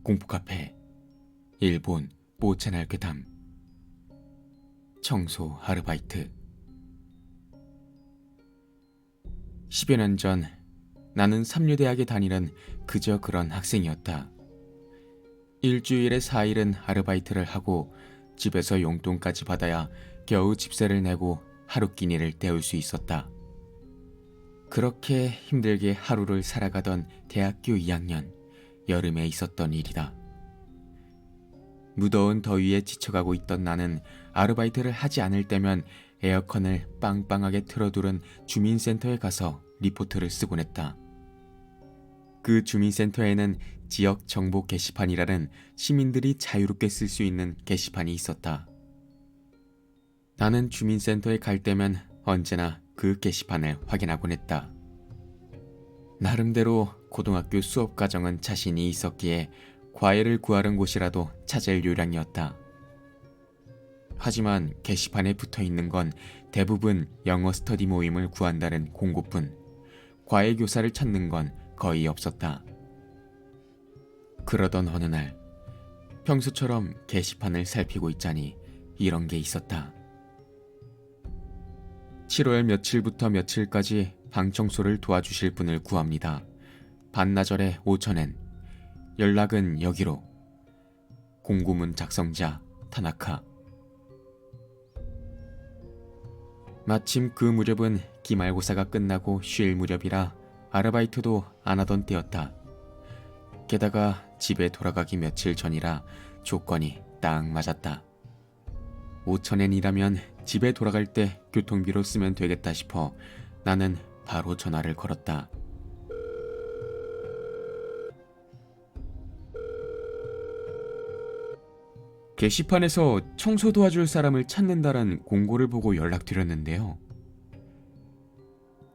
공포카페 일본 모채날 괴담 청소 아르바이트. 10여 년 전 나는 삼류대학에 다니는 그저 그런 학생이었다. 일주일에 4일은 아르바이트를 하고 집에서 용돈까지 받아야 겨우 집세를 내고 하루 끼니를 때울 수 있었다. 그렇게 힘들게 하루를 살아가던 대학교 2학년 여름에 있었던 일이다. 무더운 더위에 지쳐가고 있던 나는 아르바이트를 하지 않을 때면 에어컨을 빵빵하게 틀어두른 주민센터에 가서 리포트를 쓰곤 했다. 그 주민센터에는 지역 정보 게시판이라는 시민들이 자유롭게 쓸 수 있는 게시판이 있었다. 나는 주민센터에 갈 때면 언제나 그 게시판을 확인하곤 했다. 나름대로 고등학교 수업 과정은 자신이 있었기에 과외를 구하는 곳이라도 찾을 요량이었다. 하지만 게시판에 붙어있는 건 대부분 영어 스터디 모임을 구한다는 공고뿐, 과외 교사를 찾는 건 거의 없었다. 그러던 어느 날 평소처럼 게시판을 살피고 있자니 이런 게 있었다. 7월 며칠부터 며칠까지 방 청소를 도와주실 분을 구합니다. 반나절에 5,000엔. 연락은 여기로. 공고문 작성자 타나카. 마침 그 무렵은 기말고사가 끝나고 쉴 무렵이라 아르바이트도 안 하던 때였다. 게다가 집에 돌아가기 며칠 전이라 조건이 딱 맞았다. 5,000엔이라면 집에 돌아갈 때 교통비로 쓰면 되겠다 싶어 나는 바로 전화를 걸었다. 게시판에서 청소 도와줄 사람을 찾는다란 공고를 보고 연락드렸는데요.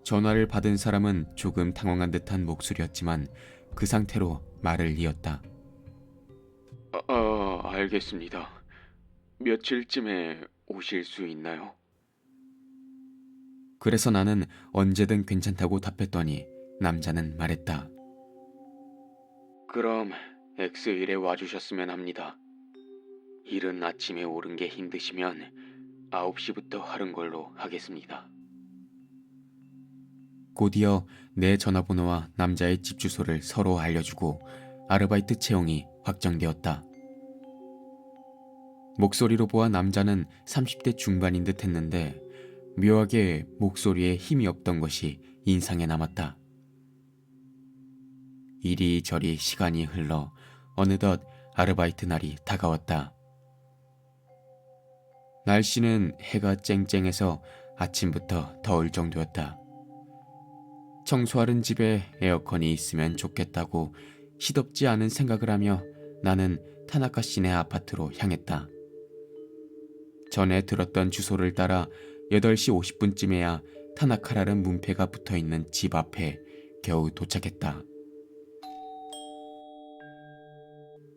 전화를 받은 사람은 조금 당황한 듯한 목소리였지만 그 상태로 말을 이었다. 알겠습니다. 며칠쯤에 오실 수 있나요? 그래서 나는 언제든 괜찮다고 답했더니 남자는 말했다. 그럼 X일에 와주셨으면 합니다. 이른 아침에 오른 게 힘드시면 9시부터 하는 걸로 하겠습니다. 곧이어 내 전화번호와 남자의 집 주소를 서로 알려주고 아르바이트 채용이 확정되었다. 목소리로 보아 남자는 30대 중반인 듯 했는데 묘하게 목소리에 힘이 없던 것이 인상에 남았다. 이리저리 시간이 흘러 어느덧 아르바이트 날이 다가왔다. 날씨는 해가 쨍쨍해서 아침부터 더울 정도였다. 청소하는 집에 에어컨이 있으면 좋겠다고 시덥지 않은 생각을 하며 나는 타나카 씨네 아파트로 향했다. 전에 들었던 주소를 따라 8시 50분쯤에야 타나카라는 문패가 붙어있는 집 앞에 겨우 도착했다.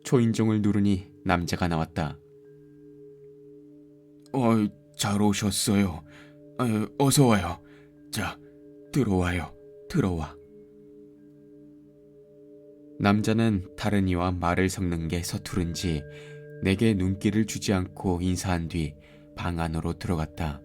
초인종을 누르니 남자가 나왔다. 잘 오셨어요. 어서 와요. 자, 들어와요. 들어와. 남자는 다른 이와 말을 섞는 게 서투른지 내게 눈길을 주지 않고 인사한 뒤 방 안으로 들어갔다.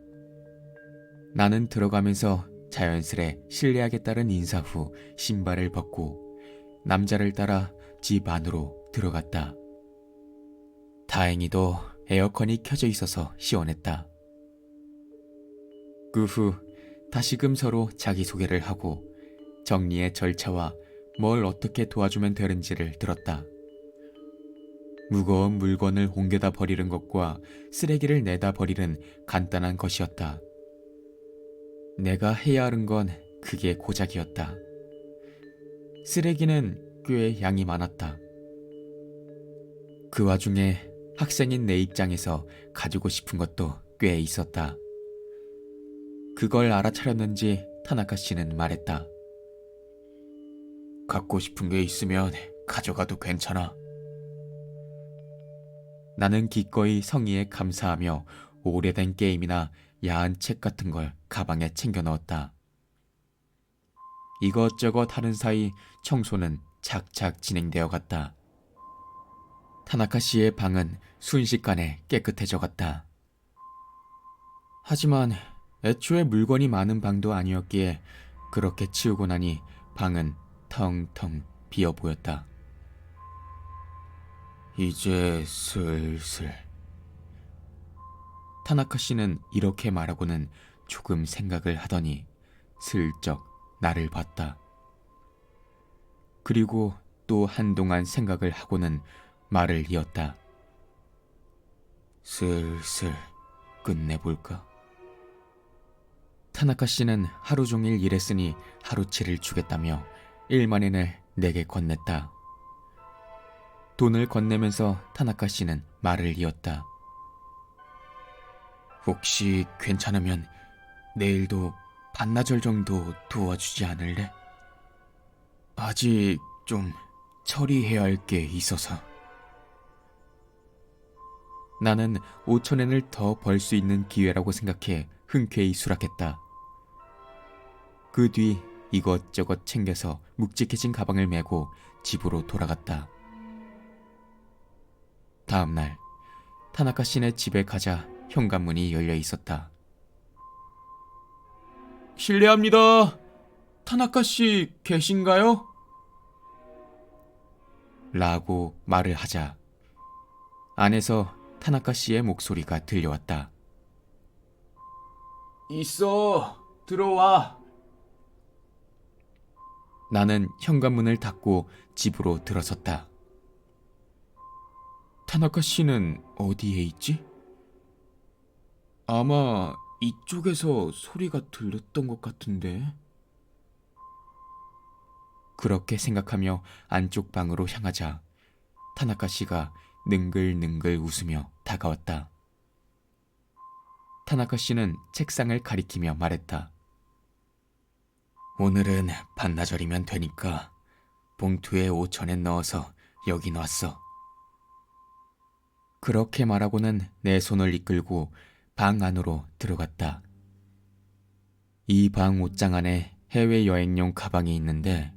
나는 들어가면서 자연스레 실례하겠다는 인사 후 신발을 벗고 남자를 따라 집 안으로 들어갔다. 다행히도 에어컨이 켜져 있어서 시원했다. 그 후 다시금 서로 자기소개를 하고 정리의 절차와 뭘 어떻게 도와주면 되는지를 들었다. 무거운 물건을 옮겨다 버리는 것과 쓰레기를 내다 버리는 간단한 것이었다. 내가 해야 하는 건 그게 고작이었다. 쓰레기는 꽤 양이 많았다. 그 와중에 학생인 내 입장에서 가지고 싶은 것도 꽤 있었다. 그걸 알아차렸는지 타나카 씨는 말했다. 갖고 싶은 게 있으면 가져가도 괜찮아. 나는 기꺼이 성의에 감사하며 오래된 게임이나 야한 책 같은 걸 가방에 챙겨 넣었다. 이것저것 하는 사이 청소는 착착 진행되어 갔다. 타나카 씨의 방은 순식간에 깨끗해져 갔다. 하지만 애초에 물건이 많은 방도 아니었기에 그렇게 치우고 나니 방은 텅텅 비어 보였다. 이제 슬슬. 타나카 씨는 이렇게 말하고는 조금 생각을 하더니 슬쩍 나를 봤다. 그리고 또 한동안 생각을 하고는 말을 이었다. 슬슬 끝내볼까? 타나카 씨는 하루 종일 일했으니 하루치를 주겠다며 1만엔을 내게 건넸다. 돈을 건네면서 타나카 씨는 말을 이었다. 혹시 괜찮으면 내일도 반나절 정도 도와주지 않을래? 아직 좀 처리해야 할 게 있어서. 나는 5천엔을 더 벌 수 있는 기회라고 생각해 흔쾌히 수락했다. 그 뒤 이것저것 챙겨서 묵직해진 가방을 메고 집으로 돌아갔다. 다음 날 타나카 씨네 집에 가자 현관문이 열려 있었다. 실례합니다. 타나카 씨 계신가요? 라고 말을 하자 안에서 타나카 씨의 목소리가 들려왔다. 있어, 들어와. 나는 현관문을 닫고 집으로 들어섰다. 타나카 씨는 어디에 있지? 아마 이쪽에서 소리가 들렸던 것 같은데. 그렇게 생각하며 안쪽 방으로 향하자 타나카 씨가 능글능글 웃으며 다가왔다. 타나카 씨는 책상을 가리키며 말했다. 오늘은 반나절이면 되니까 봉투에 5천엔 넣어서 여기 놨어. 그렇게 말하고는 내 손을 이끌고 방 안으로 들어갔다. 이 방 옷장 안에 해외여행용 가방이 있는데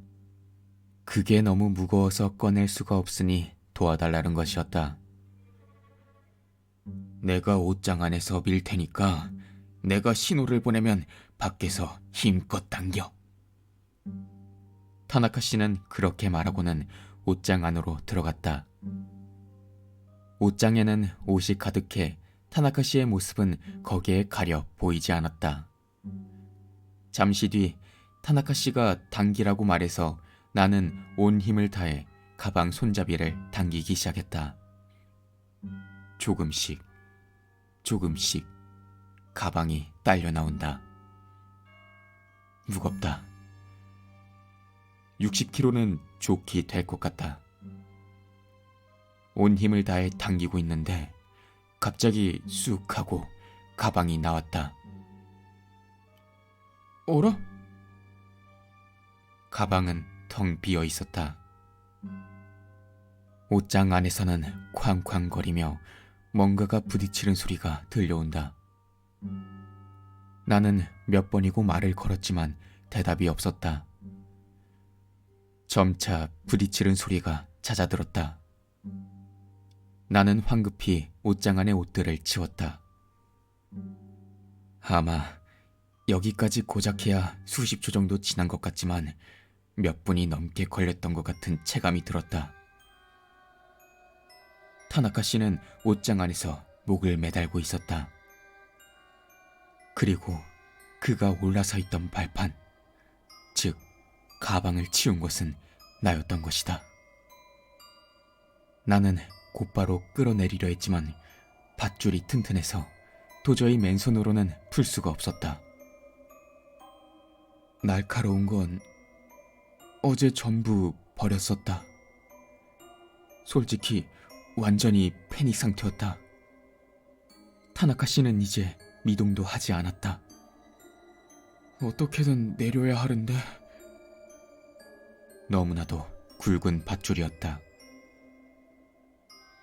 그게 너무 무거워서 꺼낼 수가 없으니 도와달라는 것이었다. 내가 옷장 안에서 밀 테니까 내가 신호를 보내면 밖에서 힘껏 당겨. 타나카 씨는 그렇게 말하고는 옷장 안으로 들어갔다. 옷장에는 옷이 가득해 타나카 씨의 모습은 거기에 가려 보이지 않았다. 잠시 뒤 타나카 씨가 당기라고 말해서 나는 온 힘을 다해 가방 손잡이를 당기기 시작했다. 조금씩 조금씩 가방이 딸려 나온다. 무겁다. 60kg는 좋게 될 것 같다. 온 힘을 다해 당기고 있는데 갑자기 쑥 하고 가방이 나왔다. 어라? 가방은 텅 비어 있었다. 옷장 안에서는 쾅쾅거리며 뭔가가 부딪히는 소리가 들려온다. 나는 몇 번이고 말을 걸었지만 대답이 없었다. 점차 부딪히는 소리가 잦아들었다. 나는 황급히 옷장 안의 옷들을 치웠다. 아마 여기까지 고작해야 수십 초 정도 지난 것 같지만 몇 분이 넘게 걸렸던 것 같은 체감이 들었다. 타나카 씨는 옷장 안에서 목을 매달고 있었다. 그리고 그가 올라서 있던 발판, 즉 가방을 치운 것은 나였던 것이다. 나는 곧바로 끌어내리려 했지만 밧줄이 튼튼해서 도저히 맨손으로는 풀 수가 없었다. 날카로운 건 어제 전부 버렸었다. 솔직히 완전히 패닉 상태였다. 타나카 씨는 이제 미동도 하지 않았다. 어떻게든 내려야 하는데. 너무나도 굵은 밧줄이었다.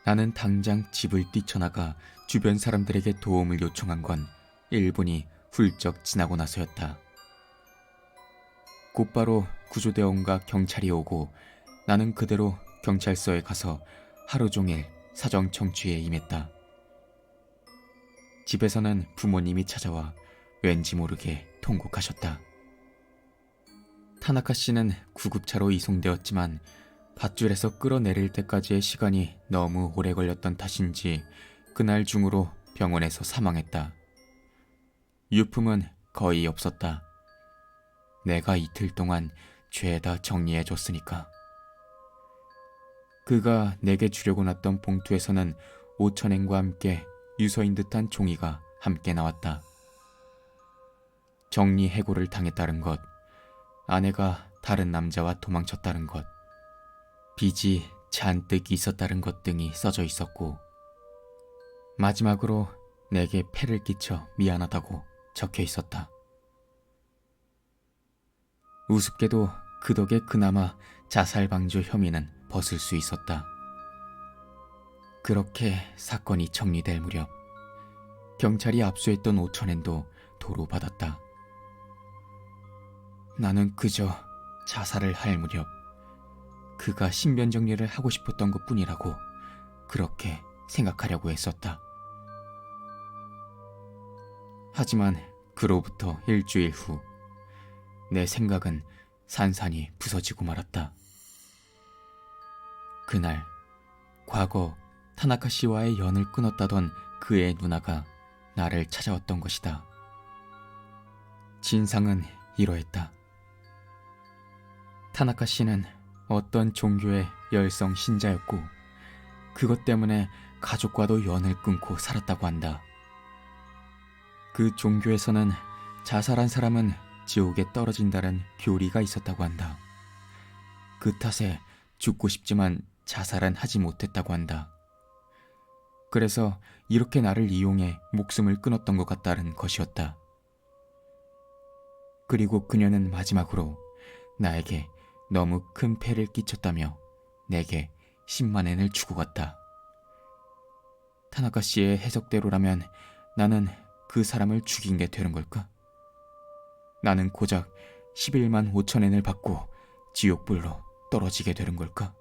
나는 당장 집을 뛰쳐나가 주변 사람들에게 도움을 요청한 건 1분이 훌쩍 지나고 나서였다. 곧바로 구조대원과 경찰이 오고 나는 그대로 경찰서에 가서 하루 종일 사정 청취에 임했다. 집에서는 부모님이 찾아와 왠지 모르게 통곡하셨다. 타나카 씨는 구급차로 이송되었지만 밧줄에서 끌어내릴 때까지의 시간이 너무 오래 걸렸던 탓인지 그날 중으로 병원에서 사망했다. 유품은 거의 없었다. 내가 이틀 동안 죄다 정리해줬으니까. 그가 내게 주려고 놨던 봉투에서는 5,000엔과 함께 유서인 듯한 종이가 함께 나왔다. 정리해고를 당했다는 것, 아내가 다른 남자와 도망쳤다는 것, 빚이 잔뜩 있었다는 것 등이 써져 있었고, 마지막으로 내게 폐를 끼쳐 미안하다고 적혀 있었다. 우습게도 그 덕에 그나마 자살 방조 혐의는 벗을 수 있었다. 그렇게 사건이 정리될 무렵 경찰이 압수했던 5,000엔도 도로받았다. 나는 그저 자살을 할 무렵 그가 신변 정리를 하고 싶었던 것뿐이라고 그렇게 생각하려고 했었다. 하지만 그로부터 일주일 후 내 생각은 산산이 부서지고 말았다. 그날 과거 타나카 씨와의 연을 끊었다던 그의 누나가 나를 찾아왔던 것이다. 진상은 이러했다. 타나카 씨는 어떤 종교의 열성 신자였고 그것 때문에 가족과도 연을 끊고 살았다고 한다. 그 종교에서는 자살한 사람은 지옥에 떨어진다는 교리가 있었다고 한다. 그 탓에 죽고 싶지만 자살은 하지 못했다고 한다. 그래서 이렇게 나를 이용해 목숨을 끊었던 것 같다는 것이었다. 그리고 그녀는 마지막으로 나에게 너무 큰 폐를 끼쳤다며 내게 10만 엔을 주고 갔다. 타나카 씨의 해석대로라면 나는 그 사람을 죽인 게 되는 걸까? 나는 고작 11만 5천 엔을 받고 지옥불로 떨어지게 되는 걸까?